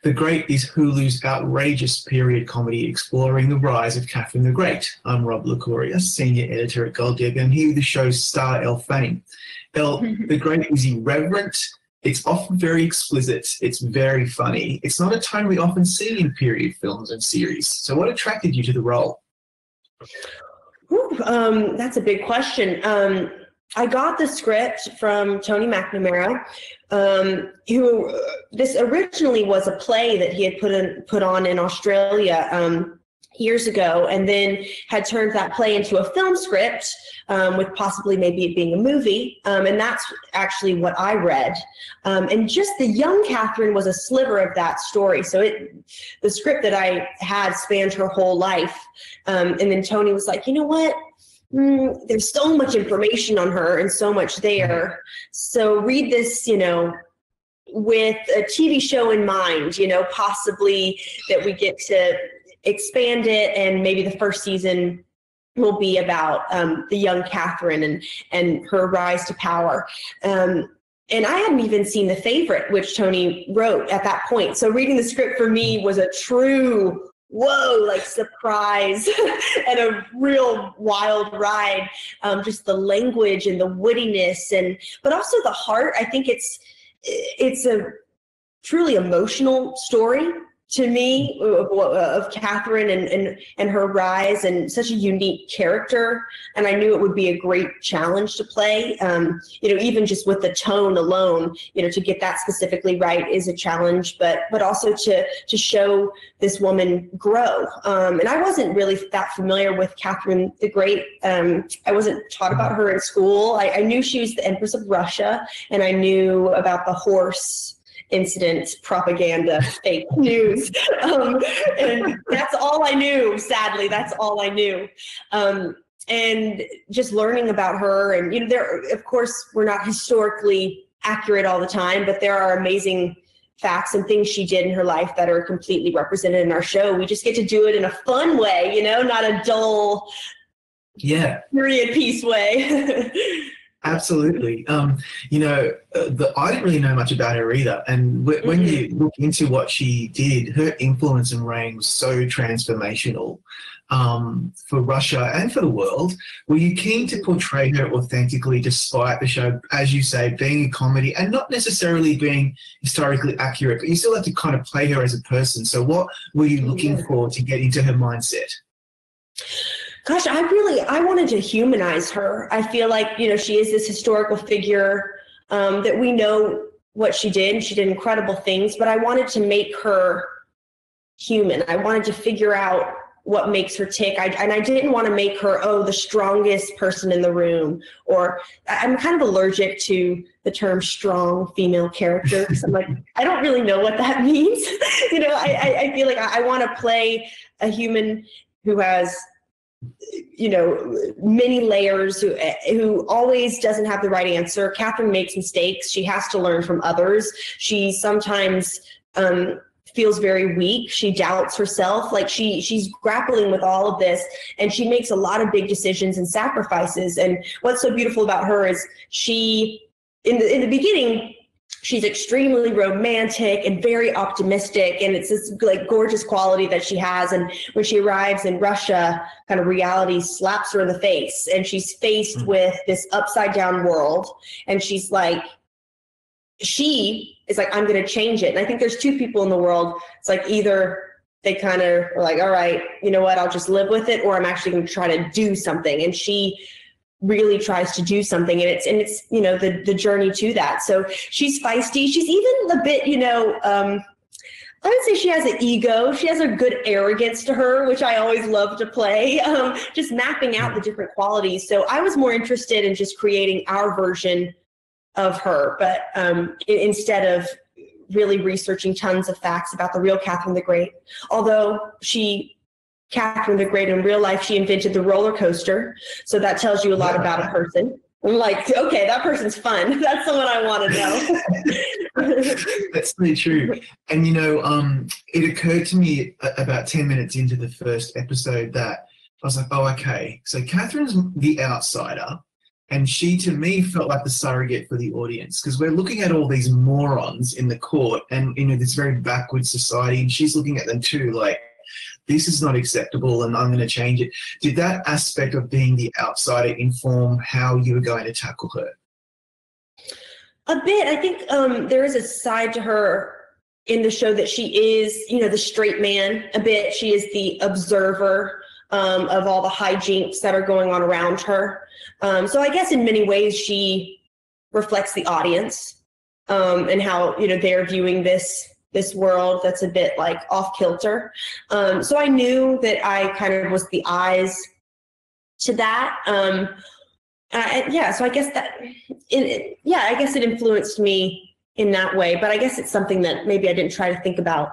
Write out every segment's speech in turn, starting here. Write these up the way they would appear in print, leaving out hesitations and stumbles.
The Great is Hulu's outrageous period comedy exploring the rise of Catherine the Great. I'm Rob Licuria, senior editor at Gold Digger, and here with the show's star, Elle Fanning. Elle, The Great is irreverent. It's often very explicit. It's very funny. It's not a tone we often see in period films and series. So what attracted you to the role? That's a big question. I got the script from Tony McNamara, who this originally was a play that he had put on in Australia years ago, and then had turned that play into a film script with possibly maybe it being a movie, and that's actually what I read. And just the young Catherine was a sliver of that story. So the script that I had spanned her whole life, and then Tony was like, you know what? There's so much information on her and so much there. So read this, with a TV show in mind, possibly that we get to expand it, and maybe the first season will be about the young Catherine and her rise to power. And I hadn't even seen The Favorite, which Tony wrote at that point. So reading the script for me was a true surprise and a real wild ride. Just the language and the wittiness, but also the heart. I think it's a truly emotional story to me of Catherine and her rise, and such a unique character. And I knew it would be a great challenge to play. Even just with the tone alone, to get that specifically right is a challenge, but also to show this woman grow. And I wasn't really that familiar with Catherine the Great. I wasn't taught about her in school. I knew she was the Empress of Russia, and I knew about the horse incident, propaganda, fake news. And that's all I knew, sadly, that's all I knew. And just learning about her, and, of course, we're not historically accurate all the time, but there are amazing facts and things she did in her life that are completely represented in our show. We just get to do it in a fun way, not a dull, period piece way. Absolutely. I didn't really know much about her either. And when you look into what she did, her influence and reign was so transformational for Russia and for the world. Were you keen to portray her authentically, despite the show, as you say, being a comedy and not necessarily being historically accurate, but you still have to kind of play her as a person? So what were you looking for to get into her mindset? Gosh, I wanted to humanize her. I feel like, she is this historical figure that we know what she did, and she did incredible things, but I wanted to make her human. I wanted to figure out what makes her tick. I didn't want to make her, the strongest person in the room, or I'm kind of allergic to the term strong female character, because I'm like, I don't really know what that means. I feel like I want to play a human who has many layers, who always doesn't have the right answer. Catherine makes mistakes. She has to learn from others. She sometimes feels very weak. She doubts herself. Like she's grappling with all of this, and she makes a lot of big decisions and sacrifices. And what's so beautiful about her is she, in the beginning, she's extremely romantic and very optimistic, and it's this gorgeous quality that she has. And when she arrives in Russia, kind of reality slaps her in the face, and she's faced with this upside down world. And she is like, I'm going to change it. And I think there's two people in the world. It's like either they kind of are like, all right, you know what, I'll just live with it, or I'm actually going to try to do something. And she really tries to do something, and it's the journey to that. So she's feisty. She's even a bit, I would say she has an ego. She has a good arrogance to her, which I always love to play, just mapping out the different qualities. So I was more interested in just creating our version of her, but instead of really researching tons of facts about the real Catherine the Great. Although Catherine the Great in real life, she invented the roller coaster. So that tells you a lot about a person. I'm like, okay, that person's fun. That's someone I want to know. That's really true. And, it occurred to me about 10 minutes into the first episode that I was like, oh, okay. So Catherine's the outsider. And she, to me, felt like the surrogate for the audience, because we're looking at all these morons in the court and, this very backward society, and she's looking at them too, like, this is not acceptable and I'm going to change it. Did that aspect of being the outsider inform how you were going to tackle her? A bit. I think there is a side to her in the show that she is, the straight man a bit. She is the observer of all the hijinks that are going on around her. So I guess in many ways she reflects the audience and how, they're viewing this world that's a bit like off kilter. So I knew that I kind of was the eyes to that. So I guess I guess it influenced me in that way, but I guess it's something that maybe I didn't try to think about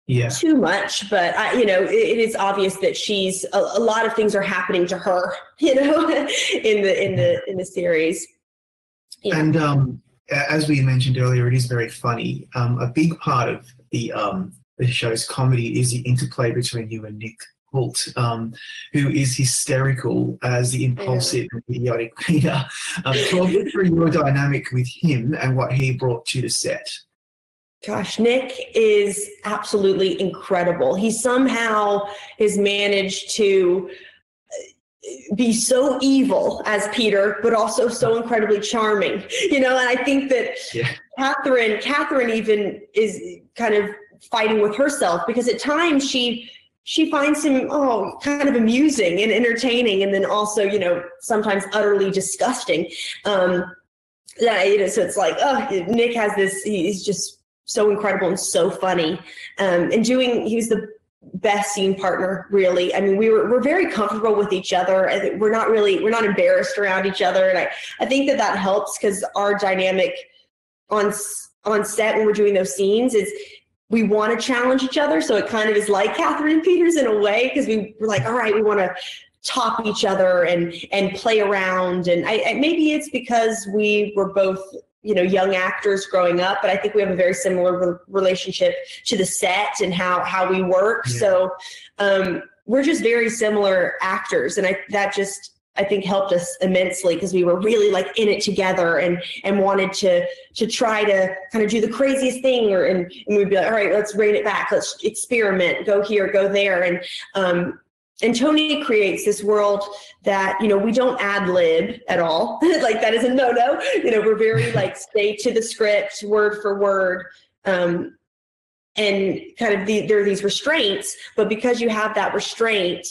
too much, but it is obvious that she's a lot of things are happening to her, in the series. Yeah. And as we mentioned earlier, it is very funny. A big part of the show's comedy is the interplay between you and Nick Hoult, who is hysterical as the impulsive and idiotic Peter. Talk me through your dynamic with him and what he brought to the set. Gosh, Nick is absolutely incredible. He somehow has managed to be so evil as Peter, but also so incredibly charming, and I think that Catherine even is kind of fighting with herself, because at times she finds him kind of amusing and entertaining, and then also sometimes utterly disgusting. So it's like, Nick has this, he's just so incredible and so funny, he was the best scene partner, really. I mean, we're very comfortable with each other. We're not embarrassed around each other, and I think that helps, because our dynamic on set when we're doing those scenes is we want to challenge each other. So it kind of is like Catherine and Peter's in a way, because we're like, all right, we want to top each other and play around, and maybe it's because we were both young actors growing up, but I think we have a very similar relationship to the set and how we work. Yeah. So we're just very similar actors, and that I think helped us immensely, because we were really like in it together and wanted to try to kind of do the craziest thing, and we'd be like, all right, let's rein it back, let's experiment, go here, go there, and Tony creates this world that, we don't ad lib at all. Like, that is a no-no. We're very like stay to the script, word for word. And kind of there are these restraints, but because you have that restraint,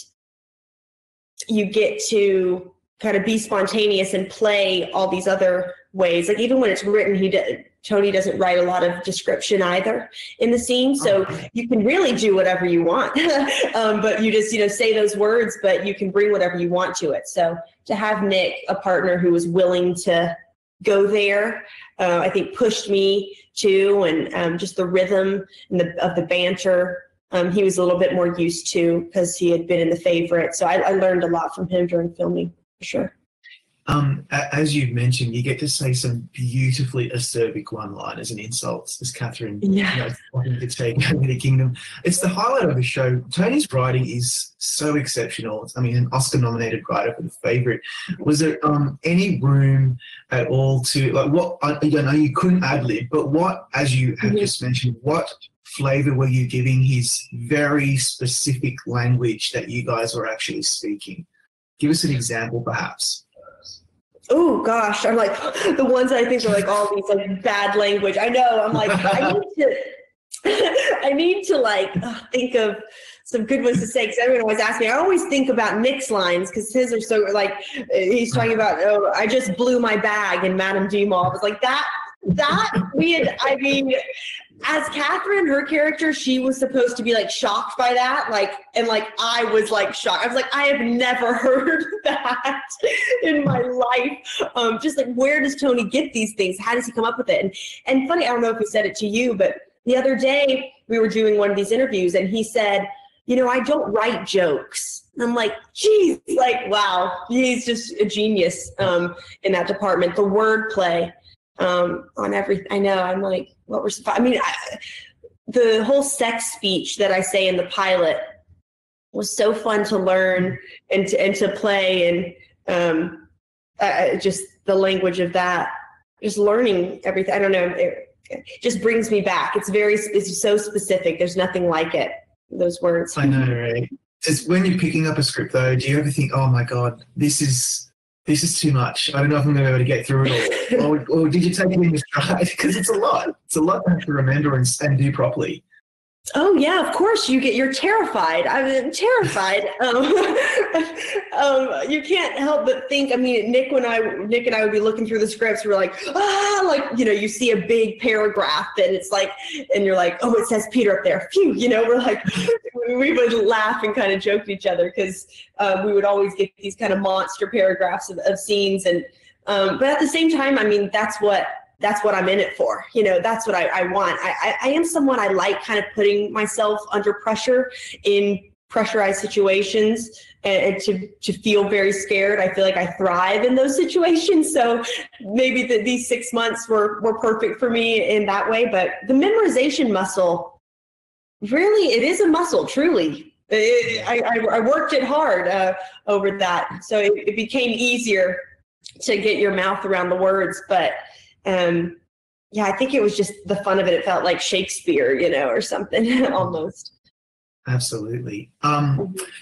you get to kind of be spontaneous and play all these other ways. Like, even when it's written, Tony doesn't write a lot of description either in the scene. So you can really do whatever you want, but you just, say those words, but you can bring whatever you want to it. So to have Nick, a partner who was willing to go there, I think pushed me too. And just the rhythm of the banter, he was a little bit more used to, because he had been in The Favorite. So I learned a lot from him during filming, for sure. As you've mentioned, you get to say some beautifully acerbic one-liners and insults as Catherine wanting to take over the kingdom. It's the highlight of the show. Tony's writing is so exceptional. I mean, an Oscar-nominated writer for The Favorite. Was there any room at all to, like, what, I know you couldn't ad-lib, but what, as you have just mentioned, what flavor were you giving his very specific language that you guys were actually speaking? Give us an example, perhaps. Oh gosh, I'm like, the ones that I think are like all these like bad language. I know. I'm like, I need to like think of some good ones to say, because everyone always asks me. I always think about Nick's lines, because his are so like, he's talking about, I just blew my bag in Madame Dumas. I was like, that we had, I mean, as Catherine, her character, she was supposed to be like shocked by that, and I was like shocked. I was like, I have never heard that in my life. Just like, where does Tony get these things? How does he come up with it? And funny, I don't know if he said it to you, but the other day we were doing one of these interviews, and he said, I don't write jokes. And I'm like, geez, like, wow, he's just a genius in that department. The wordplay. On everything. I know. I'm like, what was, the whole sex speech that I say in the pilot was so fun to learn and to play. And just the language of that, just learning everything. I don't know. It just brings me back. It's so specific. There's nothing like it. Those words. I know, right? It's when you're picking up a script though, do you ever think, oh my God, this is too much. I don't know if I'm going to be able to get through it all. or did you take it in your stride? Because it's a lot. It's a lot to have to remember and do properly. Oh yeah, of course you're terrified. I'm terrified. You can't help but think. I mean, Nick and I would be looking through the scripts. We're like, you see a big paragraph and it's like, and you're like, oh, it says Peter up there. Phew, we're like, we would laugh and kind of joke at each other because we would always get these kind of monster paragraphs of scenes. And but at the same time, I mean, that's what I'm in it for. That's what I want. I am someone, I like kind of putting myself under pressure in pressurized situations and to feel very scared. I feel like I thrive in those situations. So maybe these 6 months were perfect for me in that way. But the memorization muscle, really, it is a muscle, truly. I worked it hard over that. So it became easier to get your mouth around the words. But I think it was just the fun of it. It felt like Shakespeare, or something almost. Absolutely.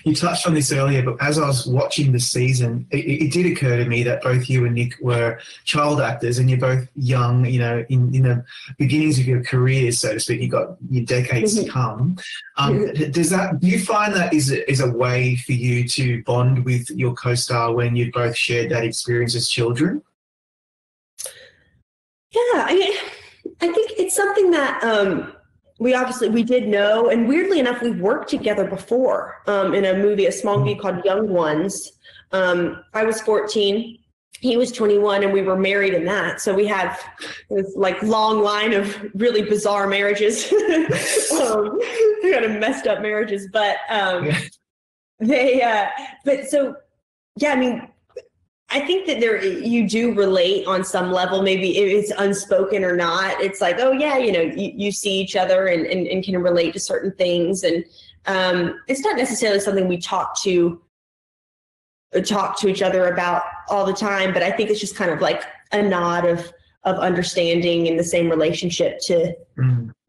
You touched on this earlier, but as I was watching the season, it did occur to me that both you and Nick were child actors, and you're both young, in the beginnings of your careers, so to speak. You've got your decades to come. Do you find that is a way for you to bond with your co-star when you've both shared that experience as children? Yeah, I think it's something that we did know, and weirdly enough, we've worked together before in a small movie called Young Ones. I was 14, he was 21, and we were married in that. So we have this like long line of really bizarre marriages, kind of messed up marriages, but I think that you do relate on some level, maybe if it's unspoken or not. It's like, oh yeah, you see each other and can relate to certain things. And it's not necessarily something we talk to each other about all the time, but I think it's just kind of like a nod of understanding and the same relationship to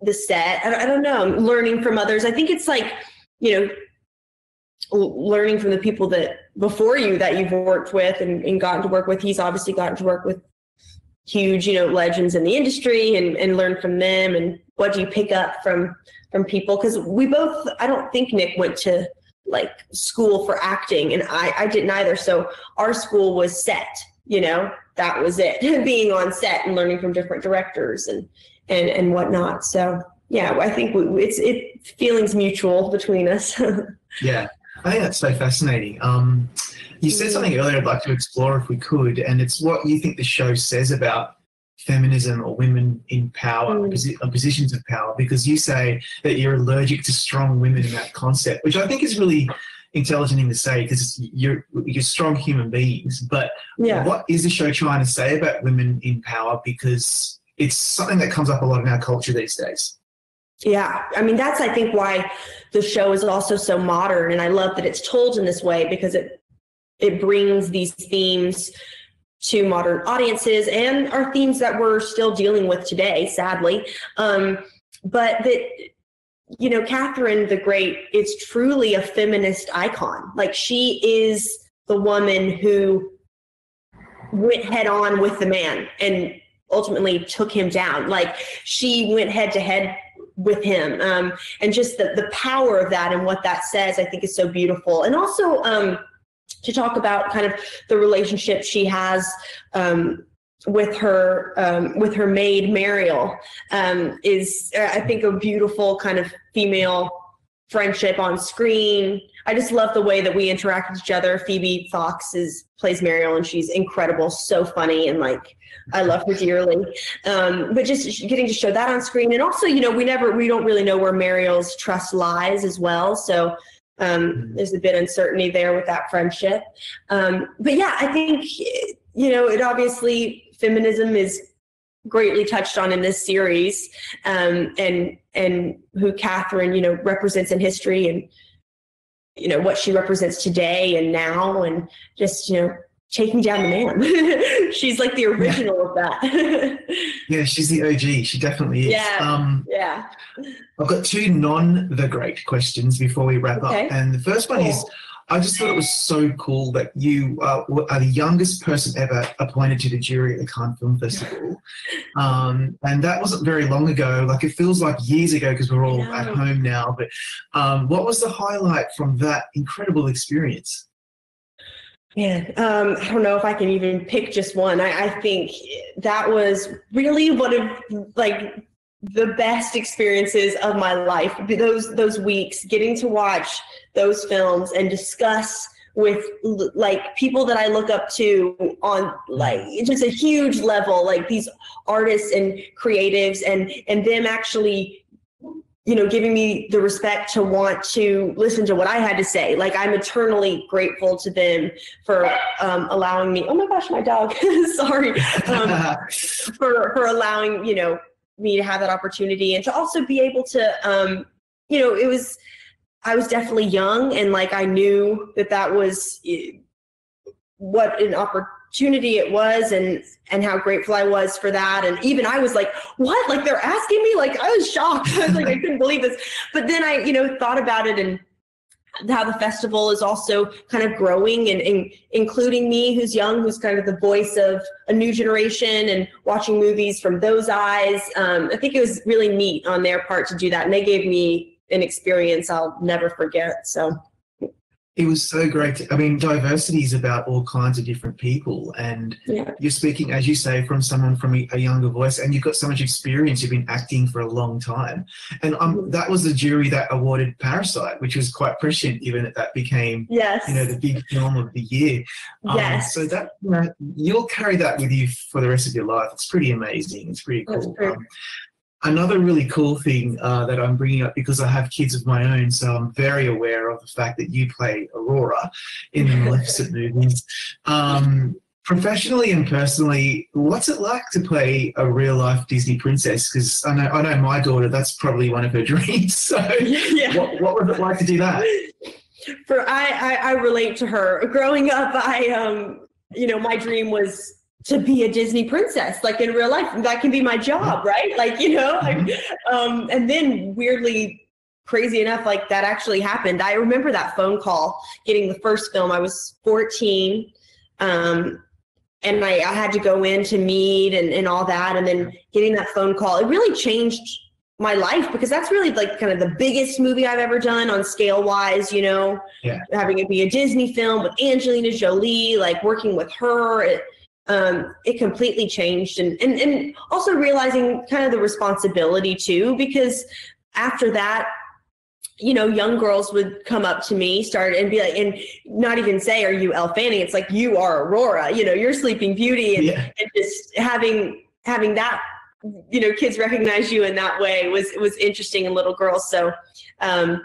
the set. I don't know, learning from others. I think it's like, learning from the people that before you that you've worked with and gotten to work with. He's obviously gotten to work with huge, legends in the industry and learn from them. And what do you pick up from people? Because I don't think Nick went to like school for acting, and I didn't either. So our school was set, that was it, being on set and learning from different directors and whatnot. So yeah, I think it's feelings mutual between us. Yeah. I think that's so fascinating. You said something earlier I'd like to explore if we could, and it's what you think the show says about feminism or women in power, positions of power, because you say that you're allergic to strong women in that concept, which I think is really intelligent thing to say because you're strong human beings. But what is the show trying to say about women in power? Because it's something that comes up a lot in our culture these days. Yeah, I mean, that's, I think, why the show is also so modern. And I love that it's told in this way because it brings these themes to modern audiences and are themes that we're still dealing with today, sadly. But that, Catherine the Great is truly a feminist icon. Like, she is the woman who went head on with the man and ultimately took him down. Like, she went head to head with him, and just the power of that and what that says, I think, is so beautiful. And also to talk about kind of the relationship she has with her maid Mariel is, I think, a beautiful kind of female friendship on screen. I just love the way that we interact with each other. Phoebe Fox plays Mariel, and she's incredible, so funny, and like, I love her dearly. But just getting to show that on screen. And also, we don't really know where Mariel's trust lies as well. So there's a bit of uncertainty there with that friendship. But yeah, I think, it obviously, feminism is greatly touched on in this series, and who Catherine, represents in history, and, what she represents today and now, and just, Taking Down the Man. She's like the original of that. Yeah, she's the OG. She definitely is. Yeah. I've got two the great questions before we wrap up. And the first one is, I just thought it was so cool that you are the youngest person ever appointed to the jury at the Cannes Film Festival. And that wasn't very long ago. Like, it feels like years ago because we're all at home now. But what was the highlight from that incredible experience? Man, I don't know if I can even pick just one. I think that was really one of like the best experiences of my life. Those weeks, getting to watch those films and discuss with like people that I look up to on like just a huge level, like these artists and creatives, and them actually, you know, giving me the respect to want to listen to what I had to say. Like, I'm eternally grateful to them for allowing me. Oh my gosh, my dog! Sorry, for allowing, you know, me to have that opportunity and to also be able to, you know, I was definitely young, and like I knew that was what an opportunity it was, and how grateful I was for that. And even I was like, what? Like, they're asking me? Like, I was shocked. I was like, I couldn't believe this. But then I, you know, thought about it and how the festival is also kind of growing and including me, who's young, who's kind of the voice of a new generation, and watching movies from those eyes. I think it was really neat on their part to do that. And they gave me an experience I'll never forget. So it was so great. I mean, diversity is about all kinds of different people, and you're speaking, as you say, from someone from a younger voice, and you've got so much experience. You've been acting for a long time, and that was the jury that awarded Parasite, which was quite prescient, given that became, you know, the big film of the year. So that, you know, you'll carry that with you for the rest of your life. It's pretty amazing. It's pretty cool. Another really cool thing that I'm bringing up, because I have kids of my own, so I'm very aware of the fact that you play Aurora in the Maleficent movies. Professionally and personally, what's it like to play a real-life Disney princess? Because I know my daughter, that's probably one of her dreams. So what was it like to do that? I relate to her. Growing up, you know, my dream was to be a Disney princess, like in real life. That can be my job, right? Like, you know, and then weirdly, crazy enough, like that actually happened. I remember that phone call, getting the first film. I was 14, and I had to go in to meet and all that. And then getting that phone call, it really changed my life, because that's really like kind of the biggest movie I've ever done on scale wise, you know, having it be a Disney film with Angelina Jolie, like working with her. It completely changed, and also realizing kind of the responsibility too, because after that, you know, young girls would come up to me, start and be like, and not even say, "Are you Elle Fanning?" It's like, "You are Aurora," you know, "You're Sleeping Beauty," and just having that, you know, kids recognize you in that way was interesting in little girls. So I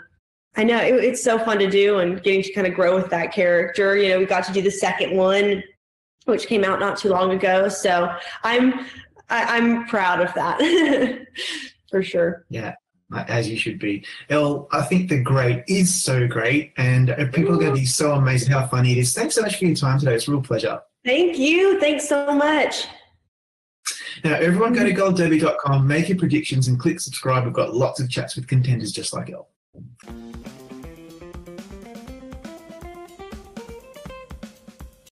know it's so fun to do, and getting to kind of grow with that character. You know, we got to do the second one, which came out not too long ago. So I'm proud of that for sure. Yeah, as you should be. Elle, I think The Great is so great, and people are going to be so amazed at how funny it is. Thanks so much for your time today. It's a real pleasure. Thank you. Thanks so much. Now, everyone go to goldderby.com, make your predictions, and click subscribe. We've got lots of chats with contenders just like Elle.